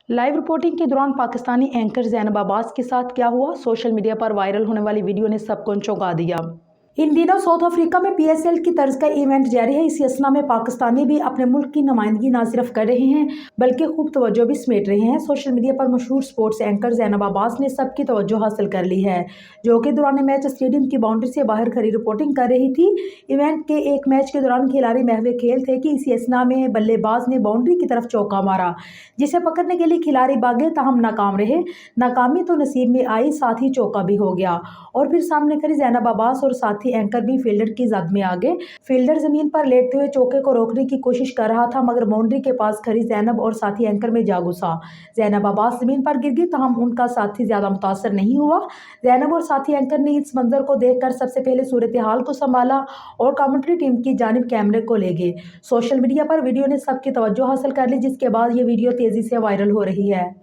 Live reporting के दौरान Pakistani anchor Zainab Abbas के साथ क्या हुआ? सोशल मीडिया पर वायरल होने वाली वीडियो ने सबको चौंका दिया। इन दिनों साउथ अफ्रीका में PSL की तर्ज का इवेंट जारी है। इसी असना में पाकिस्तानी भी अपने मुल्क की नुमाइंदगी न सिर्फ कर रहे हैं बल्कि खूब तवज्जो भी समेट रहे हैं। सोशल मीडिया पर मशहूर स्पोर्ट्स एंकर ज़ैनब अब्बास ने सबकी तवज्जो हासिल कर ली है, जो कि दौरान मैच स्टेडियम की बाउंड्री से बाहर खड़ी रिपोर्टिंग कर रही थी। इवेंट के एक मैच के दौरान खिलाड़ी महवे खेल थे कि इसी असना में बल्लेबाज ने बाउंड्री की तरफ चौका मारा, जिसे पकड़ने के लिए खिलाड़ी भागे, ताहम नाकाम रहे। नाकामी तो नसीब में आई, साथ ही चौका भी हो गया और फिर सामने खड़ी ज़ैनब अब्बास और साथी एंकर भी फील्डर की जद में आ गए। फील्डर जमीन पर लेटते हुए चौके को रोकने की कोशिश कर रहा था, मगर बाउंड्री के पास खड़ी ज़ैनब और साथी एंकर में जा घुसा। ज़ैनब अब्बास जमीन पर गिर गई, ताहम उनका साथी ज्यादा मुतासर नहीं हुआ। ज़ैनब और साथी एंकर ने इस मंजर को देखकर सबसे पहले सूरत हाल को संभाला और कमेंट्री टीम की जानिब कैमरे को ले गए। सोशल मीडिया पर वीडियो ने सबकी तवज्जो हासिल कर ली, जिसके बाद ये वीडियो तेजी से वायरल हो रही है।